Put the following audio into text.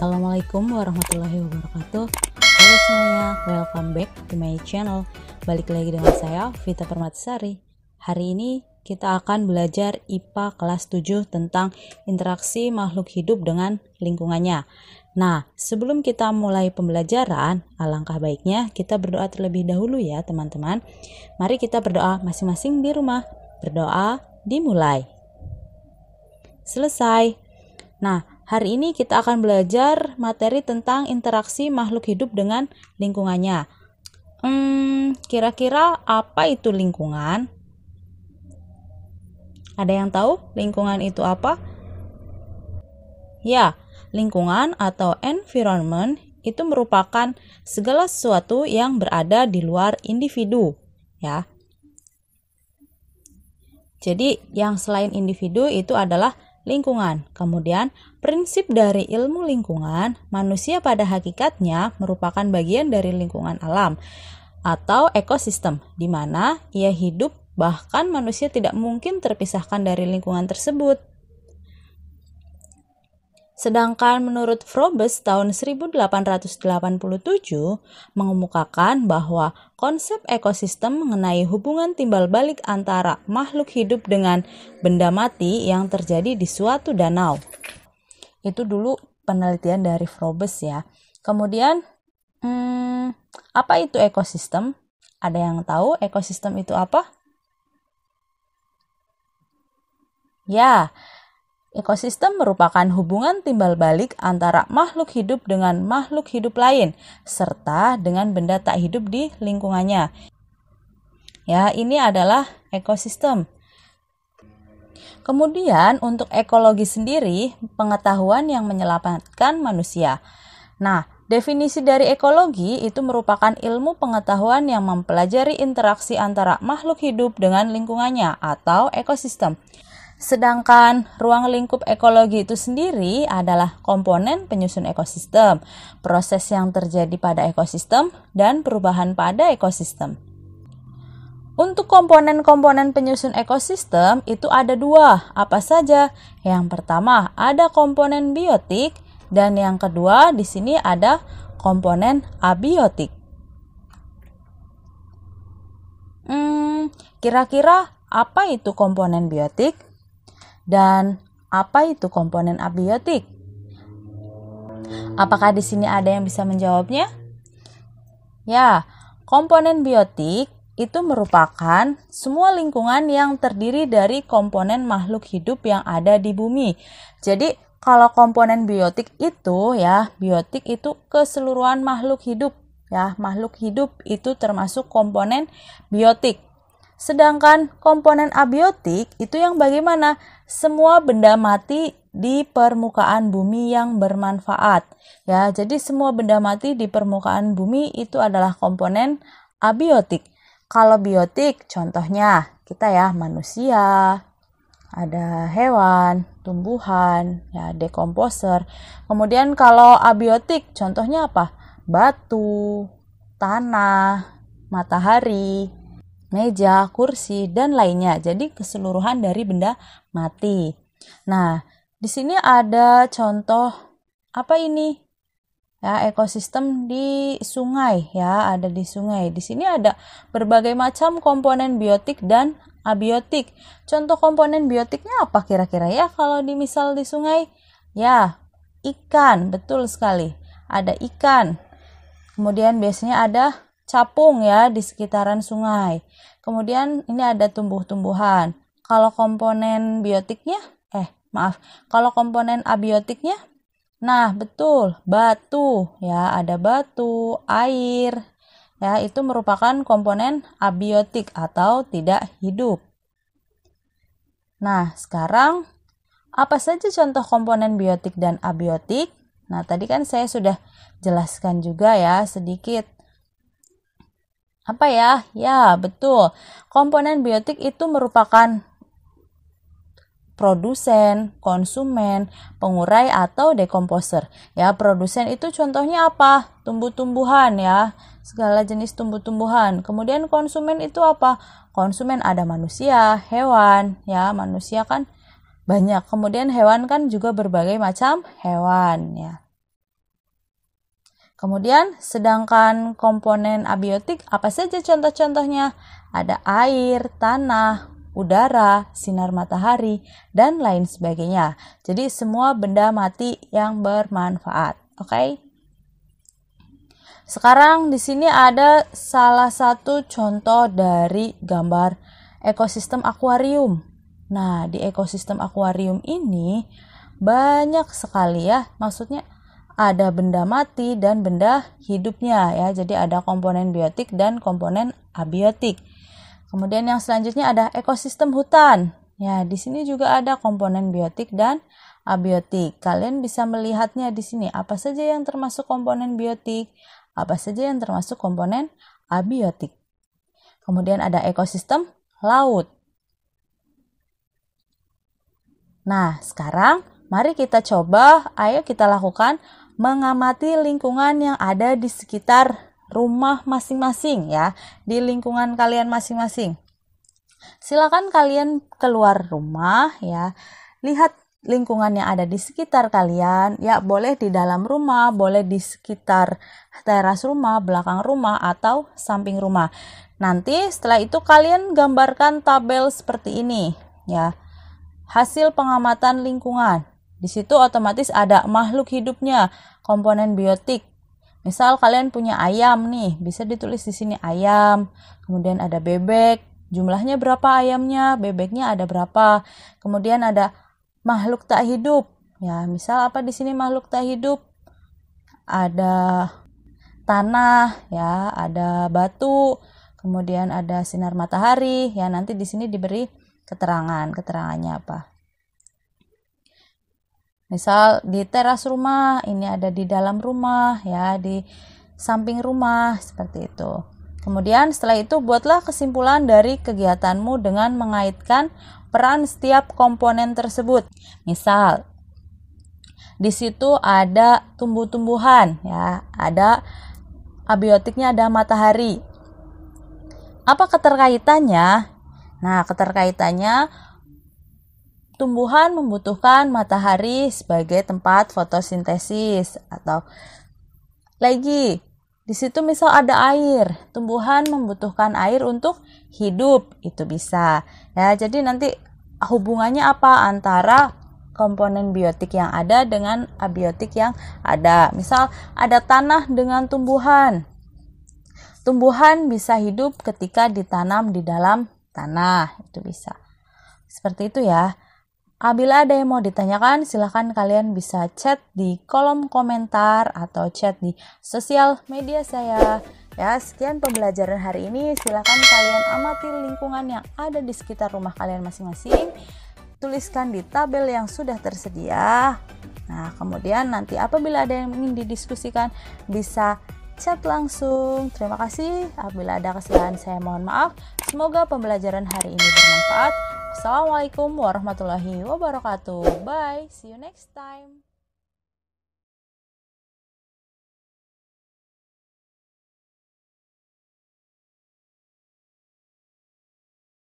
Assalamualaikum warahmatullahi wabarakatuh. Halo semuanya, welcome back to my channel. Balik lagi dengan saya, Vita Permatasari. Hari ini kita akan belajar IPA kelas 7 tentang interaksi makhluk hidup dengan lingkungannya. Nah, sebelum kita mulai pembelajaran, alangkah baiknya kita berdoa terlebih dahulu ya teman-teman. Mari kita berdoa masing-masing di rumah. Berdoa dimulai. Selesai. Nah, hari ini kita akan belajar materi tentang interaksi makhluk hidup dengan lingkungannya. Kira-kira apa itu lingkungan? Ada yang tahu lingkungan itu apa? Ya, lingkungan atau environment itu merupakan segala sesuatu yang berada di luar individu, ya. Jadi, yang selain individu itu adalah lingkungan. Kemudian, prinsip dari ilmu lingkungan, manusia pada hakikatnya merupakan bagian dari lingkungan alam atau ekosistem, di mana ia hidup, bahkan manusia tidak mungkin terpisahkan dari lingkungan tersebut. Sedangkan menurut Froebus tahun 1887 mengemukakan bahwa konsep ekosistem mengenai hubungan timbal balik antara makhluk hidup dengan benda mati yang terjadi di suatu danau. Itu dulu penelitian dari Froebus ya. Kemudian, apa itu ekosistem? Ada yang tahu ekosistem itu apa? Ya, ekosistem merupakan hubungan timbal balik antara makhluk hidup dengan makhluk hidup lain, serta dengan benda tak hidup di lingkungannya. Ya, ini adalah ekosistem. Kemudian, untuk ekologi sendiri, pengetahuan yang menyelamatkan manusia. Nah, definisi dari ekologi itu merupakan ilmu pengetahuan yang mempelajari interaksi antara makhluk hidup dengan lingkungannya atau ekosistem. Sedangkan ruang lingkup ekologi itu sendiri adalah komponen penyusun ekosistem, proses yang terjadi pada ekosistem, dan perubahan pada ekosistem. Untuk komponen-komponen penyusun ekosistem itu ada dua, apa saja? Yang pertama ada komponen biotik, dan yang kedua di sini ada komponen abiotik. Kira-kira apa itu komponen biotik? Dan apa itu komponen abiotik? Apakah di sini ada yang bisa menjawabnya? Ya, komponen biotik itu merupakan semua lingkungan yang terdiri dari komponen makhluk hidup yang ada di bumi. Jadi, kalau komponen biotik itu ya, biotik itu keseluruhan makhluk hidup ya. Makhluk hidup itu termasuk komponen biotik. Sedangkan komponen abiotik itu yang bagaimana? Semua benda mati di permukaan bumi yang bermanfaat. Ya, jadi semua benda mati di permukaan bumi itu adalah komponen abiotik. Kalau biotik contohnya kita ya manusia, ada hewan, tumbuhan, ya dekomposer. Kemudian kalau abiotik contohnya apa? Batu, tanah, matahari, meja, kursi, dan lainnya. Jadi keseluruhan dari benda mati. Nah, di sini ada contoh apa ini? Ya, ekosistem di sungai ya, ada di sungai. Di sini ada berbagai macam komponen biotik dan abiotik. Contoh komponen biotiknya apa kira-kira ya kalau misal di sungai? Ya, ikan, betul sekali. Ada ikan. Kemudian biasanya ada capung ya di sekitaran sungai. Kemudian ini ada tumbuh-tumbuhan. Kalau komponen biotiknya, kalau komponen abiotiknya, nah betul, batu ya, ada batu, air. Ya, itu merupakan komponen abiotik atau tidak hidup. Nah, sekarang apa saja contoh komponen biotik dan abiotik? Nah, tadi kan saya sudah jelaskan juga ya sedikit. Apa ya? Ya, betul. Komponen biotik itu merupakan produsen, konsumen, pengurai, atau dekomposer. Ya, produsen itu contohnya apa? Tumbuh-tumbuhan ya, segala jenis tumbuh-tumbuhan. Kemudian konsumen itu apa? Konsumen ada manusia, hewan, ya, manusia kan banyak. Kemudian hewan kan juga berbagai macam hewan ya. Kemudian sedangkan komponen abiotik apa saja contoh-contohnya? Ada air, tanah, udara, sinar matahari, dan lain sebagainya. Jadi semua benda mati yang bermanfaat. Oke? Sekarang di sini ada salah satu contoh dari gambar ekosistem akuarium. Nah, di ekosistem akuarium ini banyak sekali ya, maksudnya ada benda mati dan benda hidupnya ya. Jadi ada komponen biotik dan komponen abiotik. Kemudian yang selanjutnya ada ekosistem hutan. Ya, di sini juga ada komponen biotik dan abiotik. Kalian bisa melihatnya di sini. Apa saja yang termasuk komponen biotik, apa saja yang termasuk komponen abiotik. Kemudian ada ekosistem laut. Nah, sekarang mari kita coba, ayo kita lakukan mengamati lingkungan yang ada di sekitar rumah masing-masing ya, di lingkungan kalian masing-masing. Silakan kalian keluar rumah ya, lihat lingkungan yang ada di sekitar kalian ya, boleh di dalam rumah, boleh di sekitar teras rumah, belakang rumah, atau samping rumah. Nanti setelah itu kalian gambarkan tabel seperti ini ya, hasil pengamatan lingkungan. Di situ otomatis ada makhluk hidupnya, komponen biotik. Misal kalian punya ayam nih, bisa ditulis di sini ayam. Kemudian ada bebek, jumlahnya berapa ayamnya, bebeknya ada berapa. Kemudian ada makhluk tak hidup. Ya, misal apa di sini makhluk tak hidup? Ada tanah, ya, ada batu, kemudian ada sinar matahari. Ya, nanti di sini diberi keterangannya apa. Misal di teras rumah, ini ada di dalam rumah, ya, di samping rumah, seperti itu. Kemudian setelah itu buatlah kesimpulan dari kegiatanmu dengan mengaitkan peran setiap komponen tersebut. Misal di situ ada tumbuh-tumbuhan, ya, ada abiotiknya, ada matahari. Apa keterkaitannya? Nah, keterkaitannya tumbuhan membutuhkan matahari sebagai tempat fotosintesis, atau lagi di situ misal ada air, tumbuhan membutuhkan air untuk hidup, itu bisa. Ya, jadi nanti hubungannya apa antara komponen biotik yang ada dengan abiotik yang ada. Misal ada tanah dengan tumbuhan. Tumbuhan bisa hidup ketika ditanam di dalam tanah, itu bisa. Seperti itu ya. Apabila ada yang mau ditanyakan, silahkan kalian bisa chat di kolom komentar atau chat di sosial media saya. Ya, sekian pembelajaran hari ini. Silahkan kalian amati lingkungan yang ada di sekitar rumah kalian masing-masing. Tuliskan di tabel yang sudah tersedia. Nah, kemudian nanti apabila ada yang ingin didiskusikan, bisa chat langsung. Terima kasih. Apabila ada kesalahan, saya mohon maaf. Semoga pembelajaran hari ini bermanfaat. Assalamualaikum warahmatullahi wabarakatuh. Bye. See you next time.